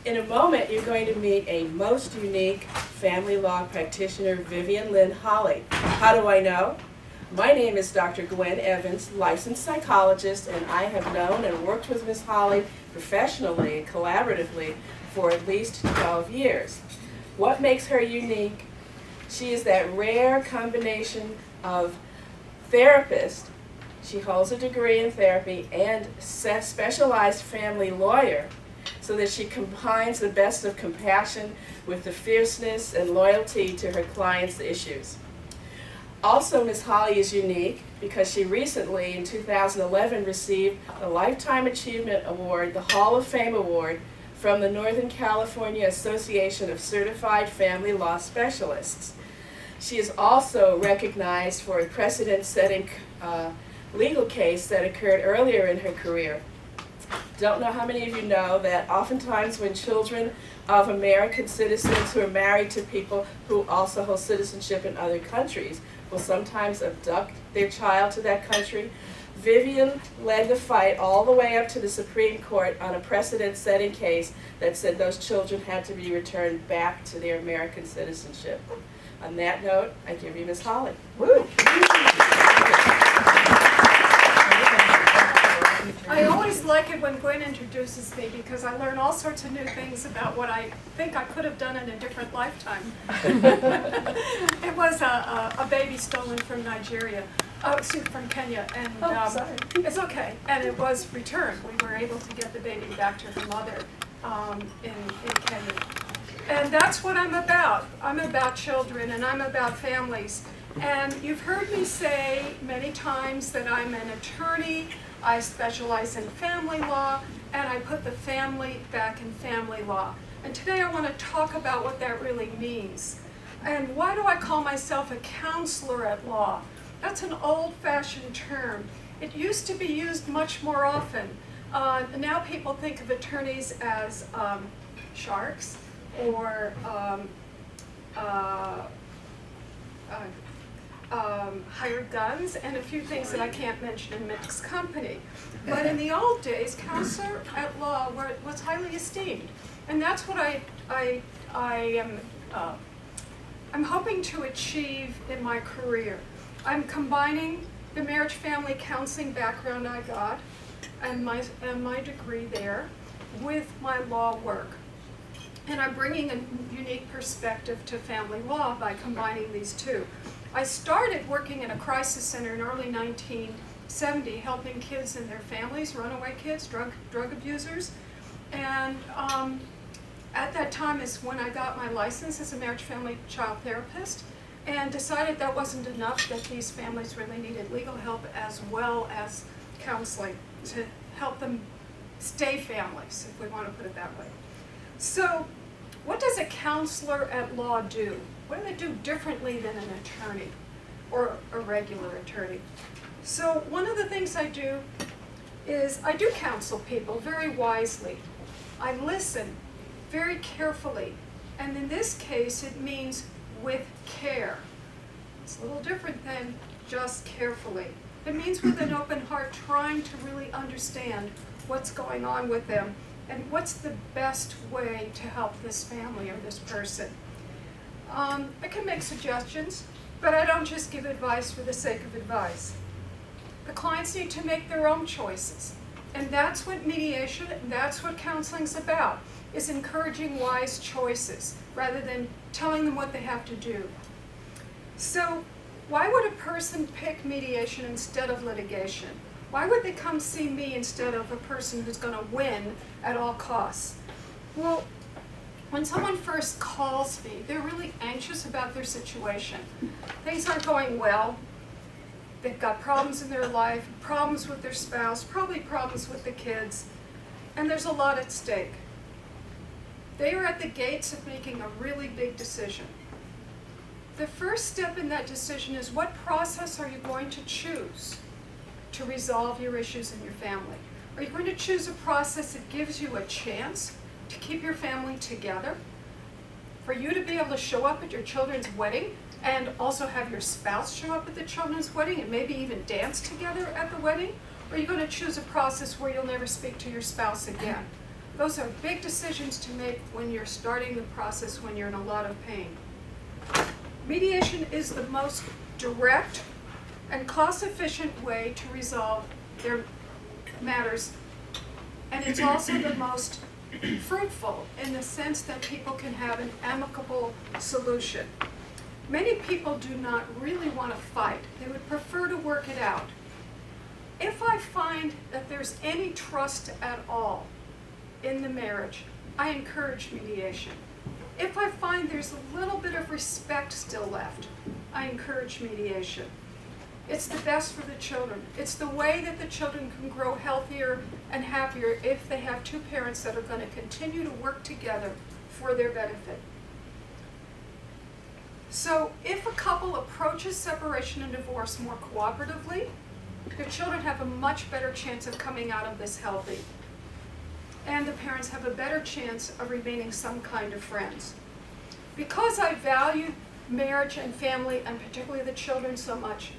In a moment, you're going to meet a most unique family law practitioner, Vivian Lynn Holley. How do I know? My name is Dr. Gwen Evans, licensed psychologist, and I have known and worked with Ms. Holley professionally and collaboratively for at least 12 years. What makes her unique? She is that rare combination of therapist, she holds a degree in therapy, and specialized family lawyer, so that she combines the best of compassion with the fierceness and loyalty to her clients' issues. Also, Ms. Holley is unique because she recently, in 2011, received the Lifetime Achievement Award, the Hall of Fame Award, from the Northern California Association of Certified Family Law Specialists. She is also recognized for a precedent-setting legal case that occurred earlier in her career. Don't know how many of you know that oftentimes when children of American citizens who are married to people who also hold citizenship in other countries will sometimes abduct their child to that country. Vivian led the fight all the way up to the Supreme Court on a precedent-setting case that said those children had to be returned back to their American citizenship. On that note, I give you Ms. Holley. Woo! I always like it when Gwen introduces me because I learn all sorts of new things about what I think I could have done in a different lifetime. It was a baby stolen from Nigeria, from Kenya, and it's okay. And it was returned. We were able to get the baby back to her mother in Kenya. And that's what I'm about. I'm about children and I'm about families. And you've heard me say many times that I'm an attorney. I specialize in family law, and I put the family back in family law. And today I want to talk about what that really means. And why do I call myself a counselor at law? That's an old-fashioned term. It used to be used much more often. Now people think of attorneys as sharks or hired guns, and a few things that I can't mention in mixed company. But in the old days, counselor at law was highly esteemed, and that's what I'm hoping to achieve in my career. I'm combining the marriage family counseling background I got and my degree there with my law work. And I'm bringing a unique perspective to family law by combining these two. I started working in a crisis center in early 1970, helping kids and their families, runaway kids, drug abusers. And at that time is when I got my license as a marriage, family, child therapist, and decided that wasn't enough, that these families really needed legal help as well as counseling to help them stay families, if we want to put it that way. So what does a counselor at law do? What do they do differently than an attorney or a regular attorney? So one of the things I do is I do counsel people very wisely. I listen very carefully, and in this case it means with care. It's a little different than just carefully. It means with an open heart, trying to really understand what's going on with them and what's the best way to help this family or this person. I can make suggestions, but I don't just give advice for the sake of advice. The clients need to make their own choices, and that's what mediation, and that's what counseling's about, is encouraging wise choices rather than telling them what they have to do. So why would a person pick mediation instead of litigation? Why would they come see me instead of a person who's going to win at all costs? Well, when someone first calls me, they're really anxious about their situation. Things aren't going well. They've got problems in their life, problems with their spouse, probably problems with the kids, and there's a lot at stake. They are at the gates of making a really big decision. The first step in that decision is, what process are you going to choose to resolve your issues in your family? Are you going to choose a process that gives you a chance to keep your family together, for you to be able to show up at your children's wedding and also have your spouse show up at the children's wedding and maybe even dance together at the wedding? Or are you going to choose a process where you'll never speak to your spouse again? Those are big decisions to make when you're starting the process, when you're in a lot of pain. Mediation is the most direct and cost-efficient way to resolve their matters, and it's also the most fruitful in the sense that people can have an amicable solution. Many people do not really want to fight. They would prefer to work it out. If I find that there's any trust at all in the marriage, I encourage mediation. If I find there's a little bit of respect still left, I encourage mediation. It's the best for the children. It's the way that the children can grow healthier and happier if they have two parents that are going to continue to work together for their benefit. So if a couple approaches separation and divorce more cooperatively, their children have a much better chance of coming out of this healthy. And the parents have a better chance of remaining some kind of friends. Because I value marriage and family, and particularly the children, so much,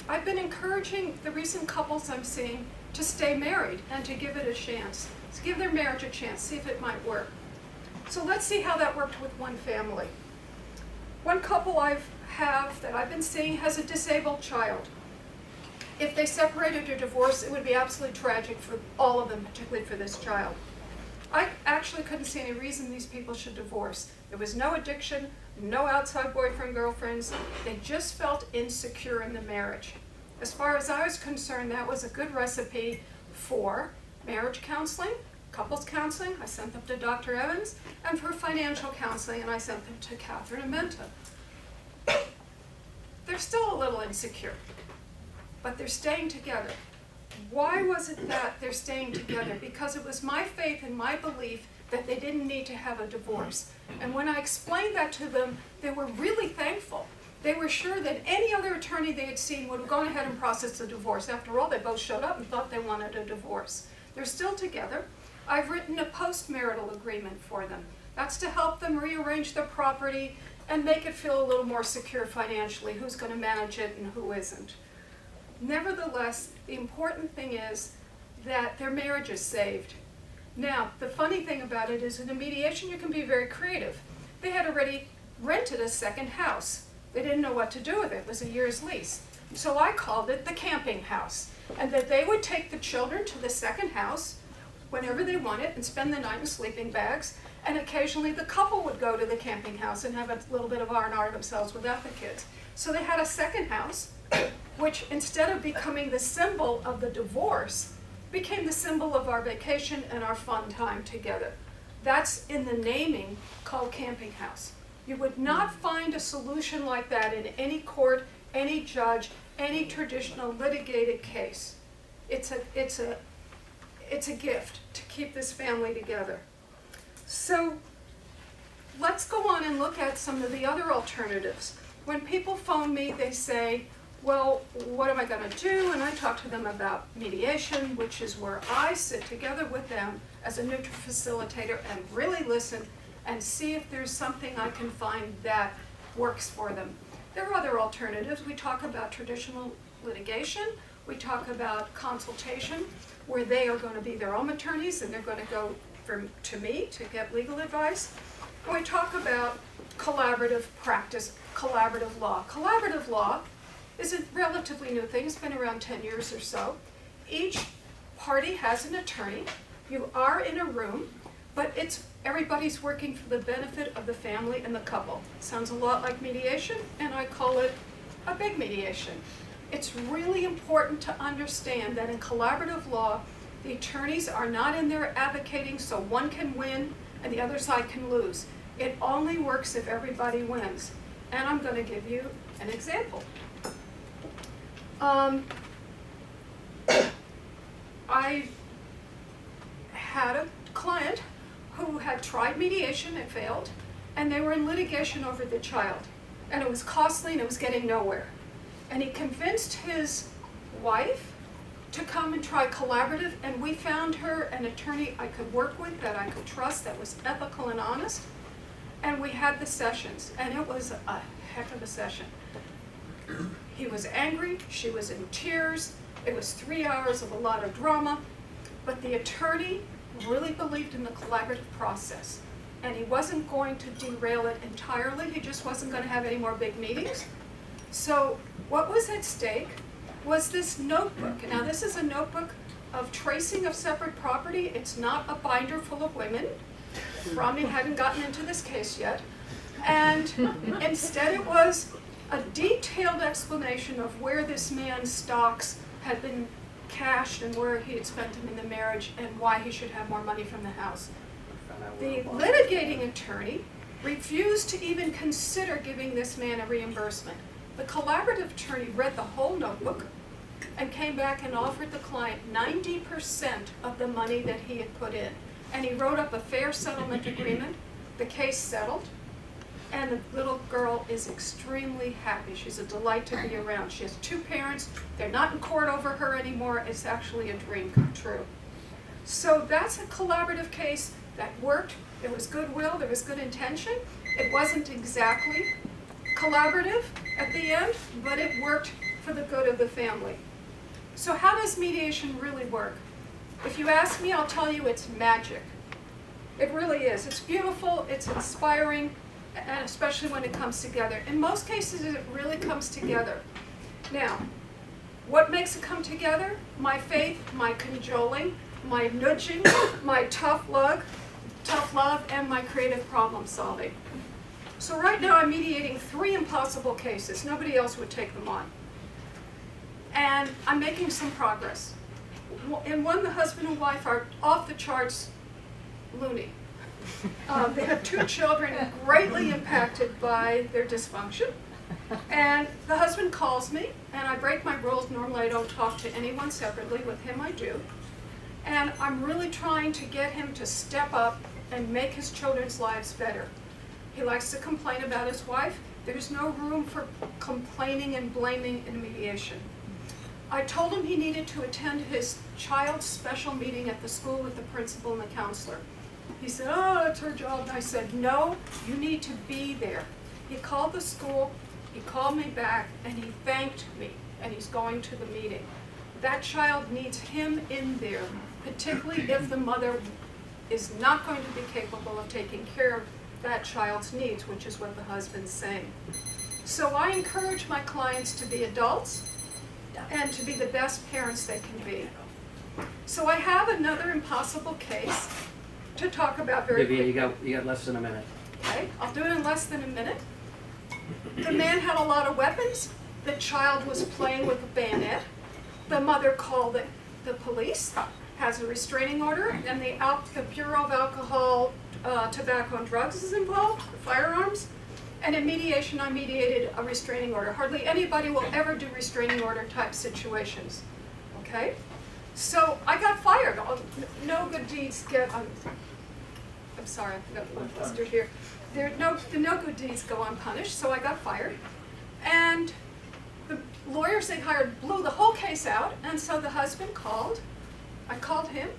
I've been encouraging the recent couples I'm seeing to stay married and to give it a chance. To give their marriage a chance, see if it might work. So let's see how that worked with one family. One couple I have that I've been seeing has a disabled child. If they separated or divorced, it would be absolutely tragic for all of them, particularly for this child. I actually couldn't see any reason these people should divorce. There was no addiction, no outside boyfriend, girlfriends. They just felt insecure in the marriage. As far as I was concerned, that was a good recipe for marriage counseling, couples counseling. I sent them to Dr. Evans, and for financial counseling, and I sent them to Catherine Amenta. They're still a little insecure, but they're staying together. Why was it that they're staying together? Because it was my faith and my belief that they didn't need to have a divorce. And when I explained that to them, they were really thankful. They were sure that any other attorney they had seen would have gone ahead and processed the divorce. After all, they both showed up and thought they wanted a divorce. They're still together. I've written a post-marital agreement for them. That's to help them rearrange their property and make it feel a little more secure financially, who's going to manage it and who isn't. Nevertheless, the important thing is that their marriage is saved. Now, the funny thing about it is in a mediation you can be very creative. They had already rented a second house. They didn't know what to do with it. It was a year's lease. So I called it the camping house, and that they would take the children to the second house whenever they wanted and spend the night in sleeping bags, and occasionally the couple would go to the camping house and have a little bit of R&R themselves without the kids. So they had a second house, which instead of becoming the symbol of the divorce, became the symbol of our vacation and our fun time together. That's in the naming called camping house. You would not find a solution like that in any court, any judge, any traditional litigated case. It's a gift to keep this family together. So let's go on and look at some of the other alternatives. When people phone me, they say, well, what am I going to do? And I talk to them about mediation, which is where I sit together with them as a neutral facilitator and really listen and see if there's something I can find that works for them. There are other alternatives. We talk about traditional litigation. We talk about consultation, where they are going to be their own attorneys and they're going to go to me to get legal advice. And we talk about collaborative practice, collaborative law. Collaborative law is a relatively new thing. It's been around 10 years or so. Each party has an attorney. You are in a room, but everybody's working for the benefit of the family and the couple. Sounds a lot like mediation, and I call it a big mediation. It's really important to understand that in collaborative law, the attorneys are not in there advocating so one can win and the other side can lose. It only works if everybody wins. And I'm going to give you an example. I had a client who had tried mediation, it failed, and they were in litigation over the child. And it was costly and it was getting nowhere. And he convinced his wife to come and try collaborative, and we found her an attorney I could work with, that I could trust, that was ethical and honest. And we had the sessions, and it was a heck of a session. He was angry, she was in tears, it was 3 hours of a lot of drama, but the attorney really believed in the collaborative process. And he wasn't going to derail it entirely. He just wasn't going to have any more big meetings. So what was at stake was this notebook. Now this is a notebook of tracing of separate property. It's not a binder full of women. Romney hadn't gotten into this case yet. And instead it was a detailed explanation of where this man's stocks had been cashed and where he had spent them in the marriage and why he should have more money from the house. The litigating attorney refused to even consider giving this man a reimbursement. The collaborative attorney read the whole notebook and came back and offered the client 90% of the money that he had put in. And he wrote up a fair settlement agreement. The case settled. And the little girl is extremely happy. She's a delight to be around. She has 2 parents. They're not in court over her anymore. It's actually a dream come true. So that's a collaborative case that worked. There was goodwill. There was good intention. It wasn't exactly collaborative at the end, but it worked for the good of the family. So how does mediation really work? If you ask me, I'll tell you it's magic. It really is. It's beautiful. It's inspiring. And especially when it comes together. In most cases, it really comes together. Now, what makes it come together? My faith, my cajoling, my nudging, my tough love, and my creative problem solving. So right now I'm mediating 3 impossible cases. Nobody else would take them on. And I'm making some progress. In one, the husband and wife are off the charts loony. They have 2 children greatly impacted by their dysfunction. And the husband calls me, and I break my rules. Normally I don't talk to anyone separately. With him I do. And I'm really trying to get him to step up and make his children's lives better. He likes to complain about his wife. There's no room for complaining and blaming in mediation. I told him he needed to attend his child's special meeting at the school with the principal and the counselor. He said, oh, that's her job. And I said, no, you need to be there. He called the school, he called me back, and he thanked me, and he's going to the meeting. That child needs him in there, particularly if the mother is not going to be capable of taking care of that child's needs, which is what the husband's saying. So I encourage my clients to be adults and to be the best parents they can be. So I have another impossible case to talk about very quickly. Vivian, you got less than a minute. Okay, I'll do it in less than a minute. The man had a lot of weapons. The child was playing with a bayonet. The mother called the police, has a restraining order, and the Bureau of Alcohol, Tobacco and Drugs is involved, the firearms. And in mediation, I mediated a restraining order. Hardly anybody will ever do restraining order type situations. Okay? So I got fired. No good deeds get, I'm sorry, I forgot the filibuster here. The no good deeds go unpunished, so I got fired. And the lawyers they hired blew the whole case out, and so the husband called. I called him,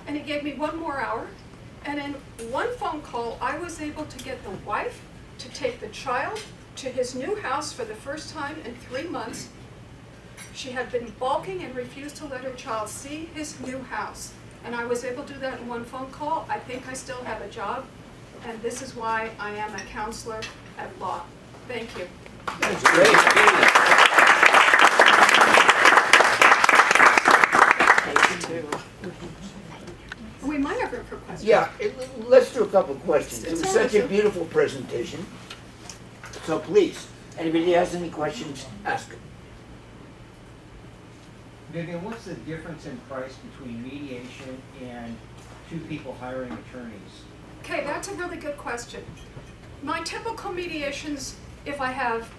and he gave me 1 more hour. And in 1 phone call, I was able to get the wife to take the child to his new house for the first time in 3 months. She had been balking and refused to let her child see his new house. And I was able to do that in 1 phone call. I think I still have a job, and this is why I am a counselor at law. Thank you. That's great. We might have room for questions. Yeah, let's do a couple of questions. It It's was all such a right. beautiful presentation. So please, anybody has any questions, ask them. Vivian, what's the difference in price between mediation and 2 people hiring attorneys? Okay, that's a really good question. My typical mediations, if I have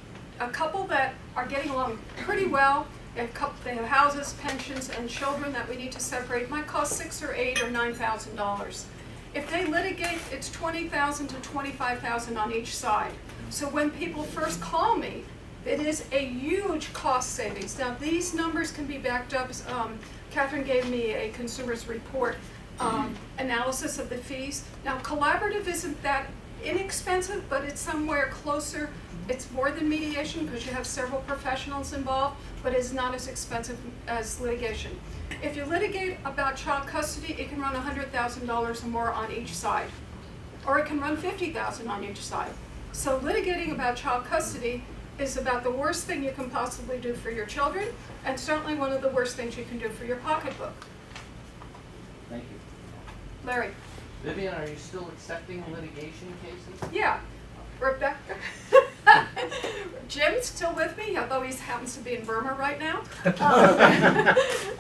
a couple that are getting along pretty well, they have houses, pensions, and children that we need to separate, might cost $6,000 or $8,000 or $9,000. If they litigate, it's $20,000 to $25,000 on each side. So when people first call me, it is a huge cost savings. Now these numbers can be backed up. Catherine gave me a consumer's report analysis of the fees. Now collaborative isn't that inexpensive, but it's somewhere closer. It's more than mediation because you have several professionals involved, but it's not as expensive as litigation. If you litigate about child custody, it can run $100,000 or more on each side, or it can run $50,000 on each side. So litigating about child custody is about the worst thing you can possibly do for your children, and certainly one of the worst things you can do for your pocketbook. Thank you. Larry? Vivian, are you still accepting litigation cases? Yeah. Rebecca? Jim's still with me, although he happens to be in Burma right now.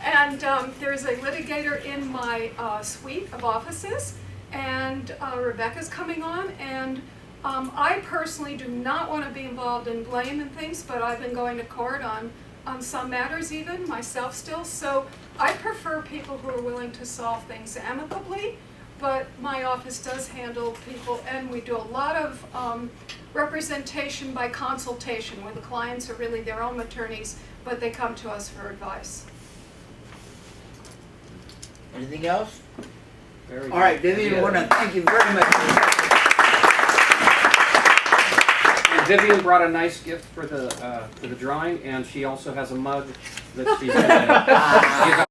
And there's a litigator in my suite of offices, and Rebecca's coming on, and I personally do not want to be involved in blame and things, but I've been going to court on some matters even, myself still, so I prefer people who are willing to solve things amicably, but my office does handle people, and we do a lot of representation by consultation, where the clients are really their own attorneys, but they come to us for advice. Anything else? Very All right, good. Vivian, Yeah. I want to thank you very much. And Vivian brought a nice gift for the drawing, and she also has a mug that she's going to give out.